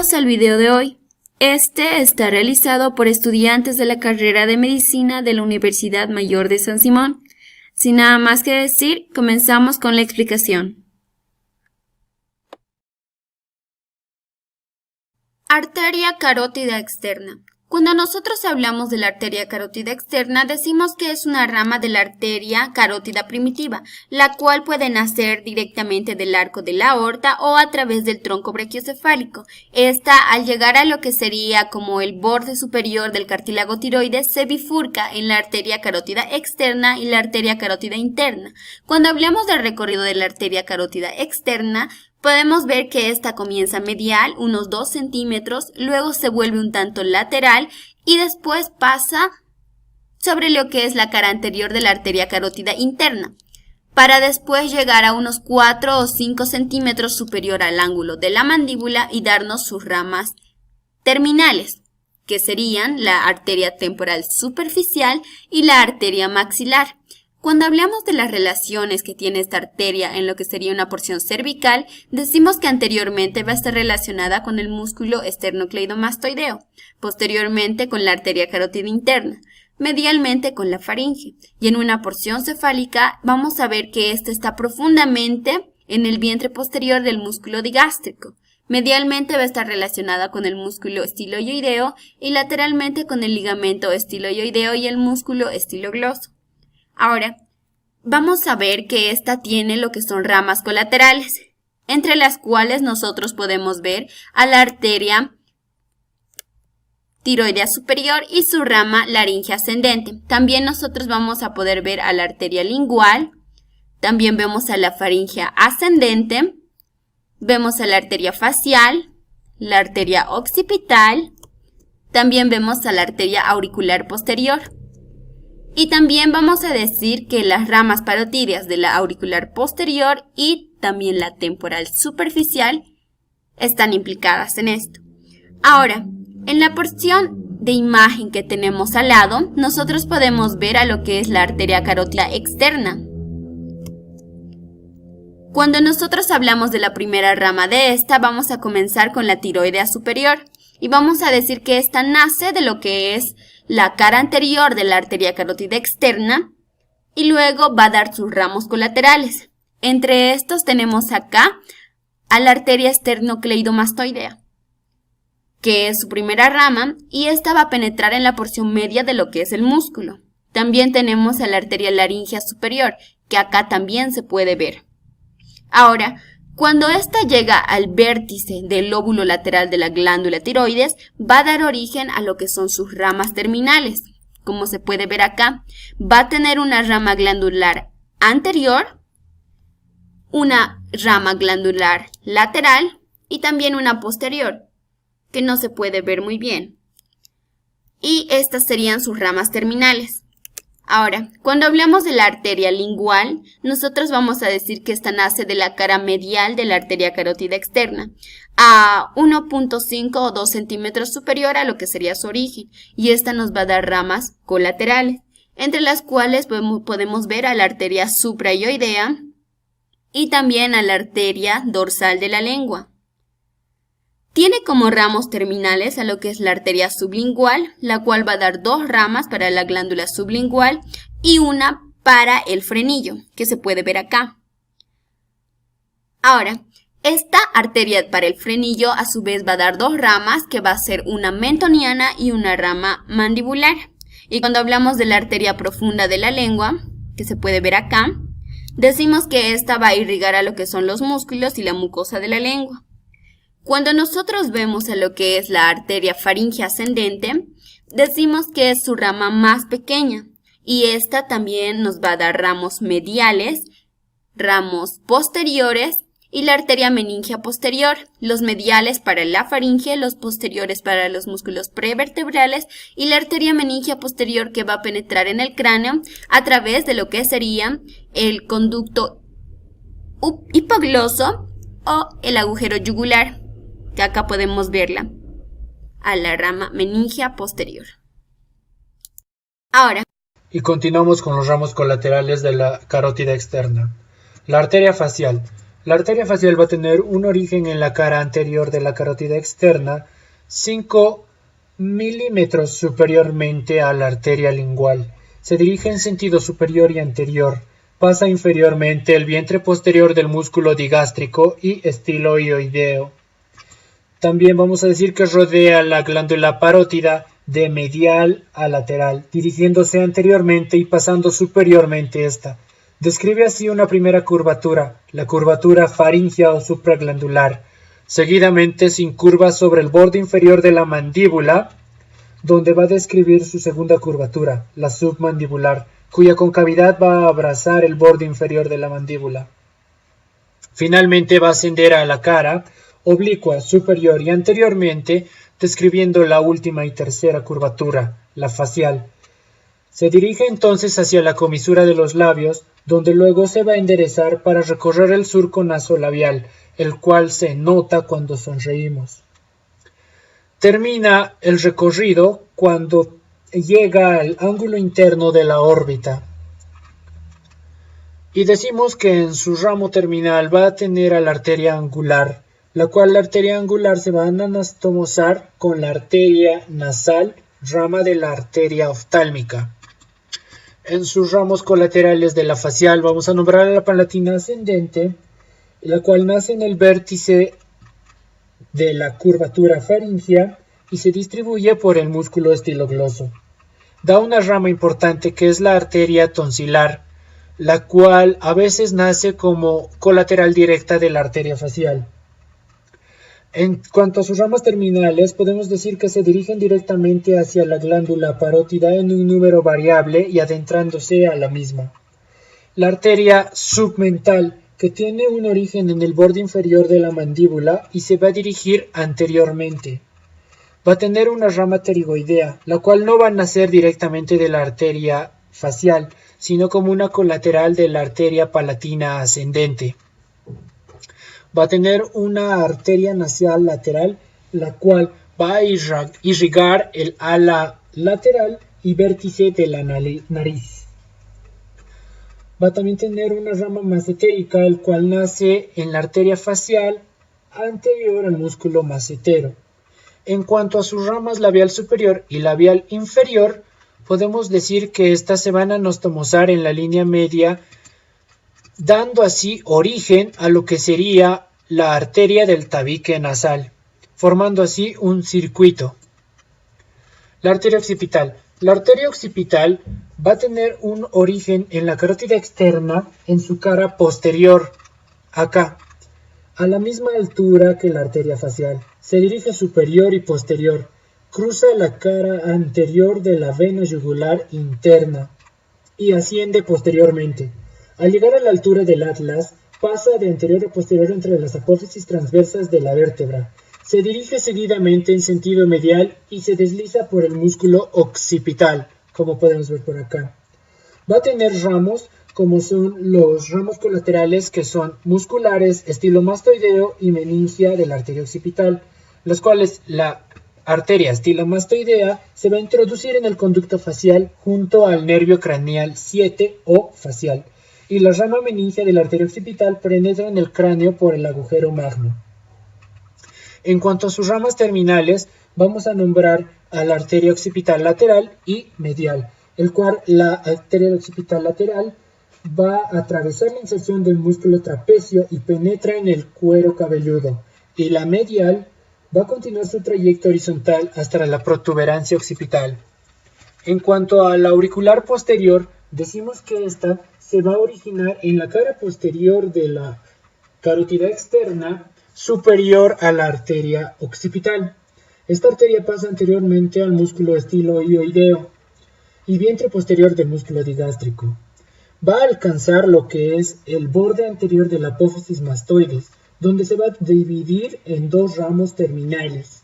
Bienvenidos al video de hoy. Este está realizado por estudiantes de la carrera de Medicina de la Universidad Mayor de San Simón. Sin nada más que decir, comenzamos con la explicación. Arteria carótida externa. Cuando nosotros hablamos de la arteria carótida externa, decimos que es una rama de la arteria carótida primitiva, la cual puede nacer directamente del arco de la aorta o a través del tronco brachiocefálico. Esta, al llegar a lo que sería como el borde superior del cartílago tiroides, se bifurca en la arteria carótida externa y la arteria carótida interna. Cuando hablamos del recorrido de la arteria carótida externa, podemos ver que esta comienza medial, unos 2 centímetros, luego se vuelve un tanto lateral y después pasa sobre lo que es la cara anterior de la arteria carótida interna, para después llegar a unos 4 o 5 centímetros superior al ángulo de la mandíbula y darnos sus ramas terminales, que serían la arteria temporal superficial y la arteria maxilar. Cuando hablamos de las relaciones que tiene esta arteria en lo que sería una porción cervical, decimos que anteriormente va a estar relacionada con el músculo esternocleidomastoideo, posteriormente con la arteria carótida interna, medialmente con la faringe, y en una porción cefálica vamos a ver que esta está profundamente en el vientre posterior del músculo digástrico. Medialmente va a estar relacionada con el músculo estiloioideo y lateralmente con el ligamento estiloioideo y el músculo estilogloso. Ahora, vamos a ver que esta tiene lo que son ramas colaterales, entre las cuales nosotros podemos ver a la arteria tiroidea superior y su rama laringe ascendente. También nosotros vamos a poder ver a la arteria lingual, también vemos a la faringe ascendente, vemos a la arteria facial, la arteria occipital, también vemos a la arteria auricular posterior. Y también vamos a decir que las ramas parotídeas de la auricular posterior y también la temporal superficial están implicadas en esto. Ahora, en la porción de imagen que tenemos al lado, nosotros podemos ver a lo que es la arteria carótida externa. Cuando nosotros hablamos de la primera rama de esta, vamos a comenzar con la tiroidea superior y vamos a decir que esta nace de lo que es la cara anterior de la arteria carótida externa y luego va a dar sus ramos colaterales. Entre estos tenemos acá a la arteria esternocleidomastoidea, que es su primera rama y esta va a penetrar en la porción media de lo que es el músculo. También tenemos a la arteria laringea superior, que acá también se puede ver. Ahora, cuando esta llega al vértice del lóbulo lateral de la glándula tiroides, va a dar origen a lo que son sus ramas terminales. Como se puede ver acá, va a tener una rama glandular anterior, una rama glandular lateral y también una posterior, que no se puede ver muy bien. Y estas serían sus ramas terminales. Ahora, cuando hablamos de la arteria lingual, nosotros vamos a decir que esta nace de la cara medial de la arteria carótida externa, a 1.5 o 2 centímetros superior a lo que sería su origen, y esta nos va a dar ramas colaterales, entre las cuales podemos ver a la arteria supraioidea y también a la arteria dorsal de la lengua. Tiene como ramos terminales a lo que es la arteria sublingual, la cual va a dar 2 ramas para la glándula sublingual y una para el frenillo, que se puede ver acá. Ahora, esta arteria para el frenillo a su vez va a dar 2 ramas, que va a ser una mentoniana y una rama mandibular. Y cuando hablamos de la arteria profunda de la lengua, que se puede ver acá, decimos que esta va a irrigar a lo que son los músculos y la mucosa de la lengua. Cuando nosotros vemos a lo que es la arteria faringe ascendente, decimos que es su rama más pequeña y esta también nos va a dar ramos mediales, ramos posteriores y la arteria meningea posterior, los mediales para la faringe, los posteriores para los músculos prevertebrales y la arteria meningea posterior que va a penetrar en el cráneo a través de lo que sería el conducto hipogloso o el agujero yugular, que acá podemos verla, a la rama meningea posterior. Ahora, y continuamos con los ramos colaterales de la carótida externa. La arteria facial. La arteria facial va a tener un origen en la cara anterior de la carótida externa, 5 milímetros superiormente a la arteria lingual. Se dirige en sentido superior y anterior. Pasa inferiormente el vientre posterior del músculo digástrico y estiloideo. También vamos a decir que rodea la glándula parótida de medial a lateral, dirigiéndose anteriormente y pasando superiormente esta. Describe así una primera curvatura, la curvatura faríngea o supraglandular. Seguidamente se incurva sobre el borde inferior de la mandíbula, donde va a describir su segunda curvatura, la submandibular, cuya concavidad va a abrazar el borde inferior de la mandíbula. Finalmente va a ascender a la cara, oblicua, superior y anteriormente, describiendo la última y tercera curvatura, la facial. Se dirige entonces hacia la comisura de los labios, donde luego se va a enderezar para recorrer el surco nasolabial, el cual se nota cuando sonreímos. Termina el recorrido cuando llega al ángulo interno de la órbita. Y decimos que en su ramo terminal va a tener a la arteria angular, la cual la arteria angular se va a anastomosar con la arteria nasal, rama de la arteria oftálmica. En sus ramos colaterales de la facial vamos a nombrar a la palatina ascendente, la cual nace en el vértice de la curvatura faríngea y se distribuye por el músculo estilogloso. Da una rama importante que es la arteria tonsilar, la cual a veces nace como colateral directa de la arteria facial. En cuanto a sus ramas terminales, podemos decir que se dirigen directamente hacia la glándula parótida en un número variable y adentrándose a la misma. La arteria submental, que tiene un origen en el borde inferior de la mandíbula y se va a dirigir anteriormente. Va a tener una rama pterigoidea, la cual no va a nacer directamente de la arteria facial, sino como una colateral de la arteria palatina ascendente. Va a tener una arteria nasal lateral, la cual va a irrigar el ala lateral y vértice de la nariz. Va a también tener una rama macetérica, el cual nace en la arteria facial anterior al músculo macetero. En cuanto a sus ramas labial superior y labial inferior, podemos decir que éstas se van a anastomosar en la línea media, dando así origen a lo que sería la arteria del tabique nasal, formando así un circuito. La arteria occipital. La arteria occipital va a tener un origen en la carótida externa en su cara posterior, acá, a la misma altura que la arteria facial. Se dirige superior y posterior. Cruza la cara anterior de la vena yugular interna y asciende posteriormente. Al llegar a la altura del atlas, pasa de anterior a posterior entre las apófisis transversas de la vértebra. Se dirige seguidamente en sentido medial y se desliza por el músculo occipital, como podemos ver por acá. Va a tener ramos como son los ramos colaterales que son musculares, estilomastoideo y meningia de la arteria occipital, los cuales la arteria estilomastoidea se va a introducir en el conducto facial junto al nervio craneal 7 o facial, y la rama meningia de la arteria occipital penetra en el cráneo por el agujero magno. En cuanto a sus ramas terminales, vamos a nombrar a la arteria occipital lateral y medial, el cual la arteria occipital lateral va a atravesar la inserción del músculo trapecio y penetra en el cuero cabelludo, y la medial va a continuar su trayecto horizontal hasta la protuberancia occipital. En cuanto a la auricular posterior, decimos que esta se va a originar en la cara posterior de la carótida externa superior a la arteria occipital. Esta arteria pasa anteriormente al músculo estiloideo y vientre posterior del músculo digástrico. Va a alcanzar lo que es el borde anterior de la apófisis mastoides, donde se va a dividir en dos ramos terminales.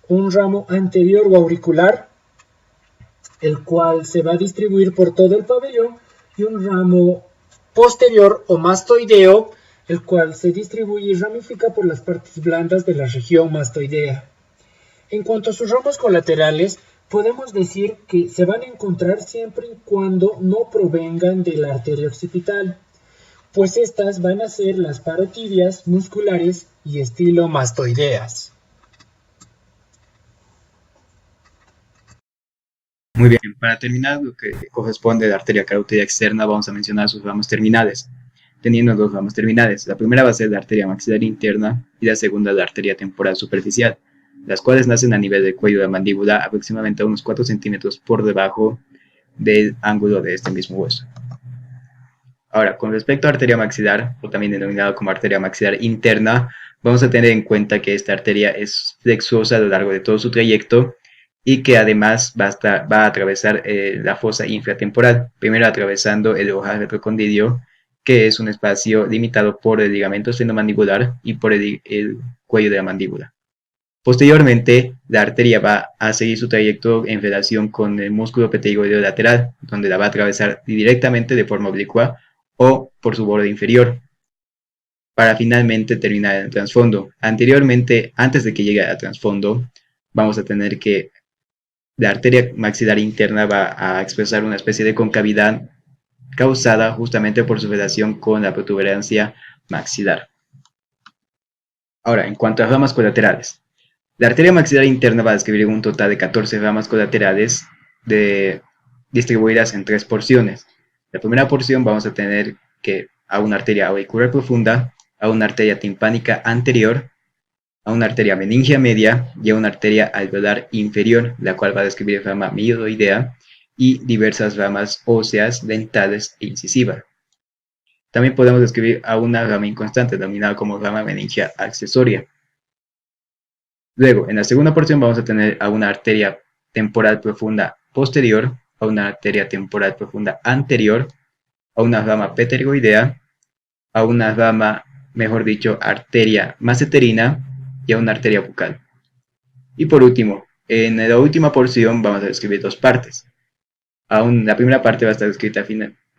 Un ramo anterior o auricular, el cual se va a distribuir por todo el pabellón, y un ramo posterior o mastoideo, el cual se distribuye y ramifica por las partes blandas de la región mastoidea. En cuanto a sus ramos colaterales, podemos decir que se van a encontrar siempre y cuando no provengan de la arteria occipital. pues estas van a ser las parotidias musculares y estilo mastoideas. Muy bien, para terminar lo que corresponde a la arteria carótida externa, vamos a mencionar sus ramas terminales, teniendo dos ramas terminales. La primera va a ser la arteria maxilar interna y la segunda la arteria temporal superficial, las cuales nacen a nivel del cuello de la mandíbula, aproximadamente a unos 4 centímetros por debajo del ángulo de este mismo hueso. Ahora, con respecto a arteria maxilar, o también denominada como arteria maxilar interna, vamos a tener en cuenta que esta arteria es flexuosa a lo largo de todo su trayecto y que además va a atravesar la fosa infratemporal, primero atravesando el ojal retrocondilio, que es un espacio limitado por el ligamento estenomandibular y por el cuello de la mandíbula. Posteriormente, la arteria va a seguir su trayecto en relación con el músculo pterygoideo lateral, donde la va a atravesar directamente de forma oblicua o por su borde inferior, para finalmente terminar en el trasfondo. Anteriormente, antes de que llegue al trasfondo, vamos a tener que la arteria maxilar interna va a expresar una especie de concavidad causada justamente por su relación con la protuberancia maxilar. Ahora, en cuanto a ramas colaterales, la arteria maxilar interna va a describir un total de 14 ramas colaterales distribuidas en 3 porciones. La primera porción vamos a tener que a una arteria auricular profunda, a una arteria timpánica anterior, a una arteria meningia media y a una arteria alveolar inferior, la cual va a describir rama miodoidea y diversas ramas óseas, dentales e incisivas. También podemos describir a una rama inconstante, denominada como rama meningia accesoria. Luego, en la segunda porción vamos a tener a una arteria temporal profunda posterior, a una arteria temporal profunda anterior, a una rama pterygoidea, a una rama, mejor dicho, arteria maseterina y a una arteria bucal. Y por último, en la última porción vamos a describir dos partes. La primera parte va a estar descrita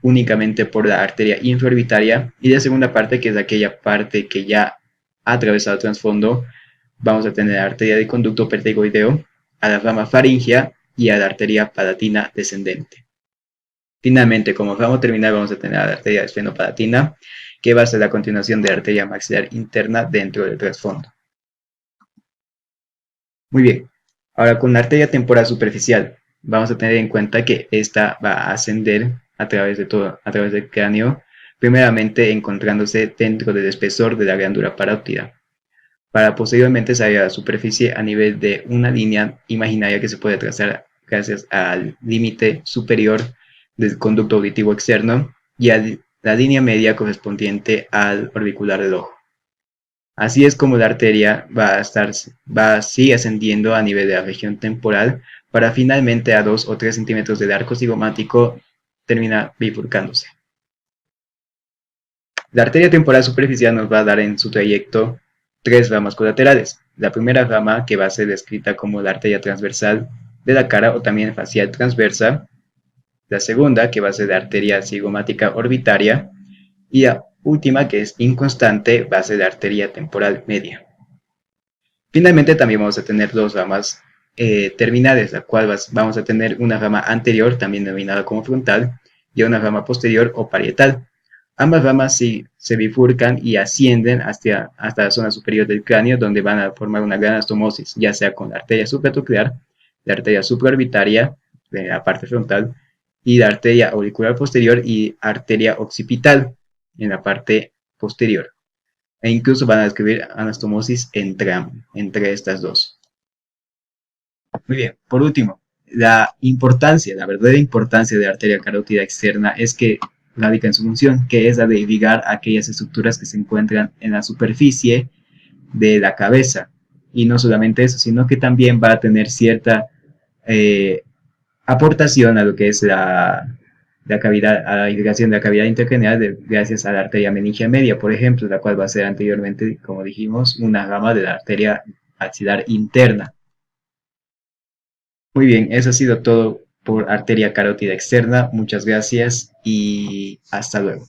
únicamente por la arteria infraorbitaria y la segunda parte, que es aquella parte que ya ha atravesado el trasfondo, vamos a tener la arteria de conducto pterygoideo, a la rama faringea y a la arteria palatina descendente. Finalmente, como ramo terminal vamos a tener a la arteria esfenopalatina, que va a ser la continuación de la arteria maxilar interna dentro del trasfondo. Muy bien, ahora con la arteria temporal superficial, vamos a tener en cuenta que esta va a ascender a través del cráneo, primeramente encontrándose dentro del espesor de la glándula parótida, para posteriormente salir a la superficie a nivel de una línea imaginaria que se puede trazar gracias al límite superior del conducto auditivo externo y a la línea media correspondiente al orbicular del ojo. Así es como la arteria sigue ascendiendo a nivel de la región temporal para finalmente a 2 o 3 centímetros del arco cigomático termina bifurcándose. La arteria temporal superficial nos va a dar en su trayecto 3 ramas colaterales. La primera rama, que va a ser descrita como la arteria transversal de la cara o también facial transversa. La segunda, que va a ser la arteria cigomática orbitaria. Y la última, que es inconstante, va a ser la arteria temporal media. Finalmente también vamos a tener dos ramas terminales, la cual vamos a tener una rama anterior, también denominada como frontal, y una rama posterior o parietal. Ambas ramas se bifurcan y ascienden hasta la zona superior del cráneo, donde van a formar una gran anastomosis, ya sea con la arteria supratroclear, la arteria supraorbitaria, de la parte frontal, y la arteria auricular posterior y arteria occipital, en la parte posterior. E incluso van a describir anastomosis entre estas dos. Muy bien, por último, la verdadera importancia de la arteria carótida externa es que radica en su función, que es la de irrigar aquellas estructuras que se encuentran en la superficie de la cabeza. Y no solamente eso, sino que también va a tener cierta aportación a lo que es a la irrigación de la cavidad intracraneal gracias a la arteria meningia media, por ejemplo, la cual va a ser anteriormente, como dijimos, una rama de la arteria axilar interna. Muy bien, eso ha sido todo por arteria carótida externa. Muchas gracias y hasta luego.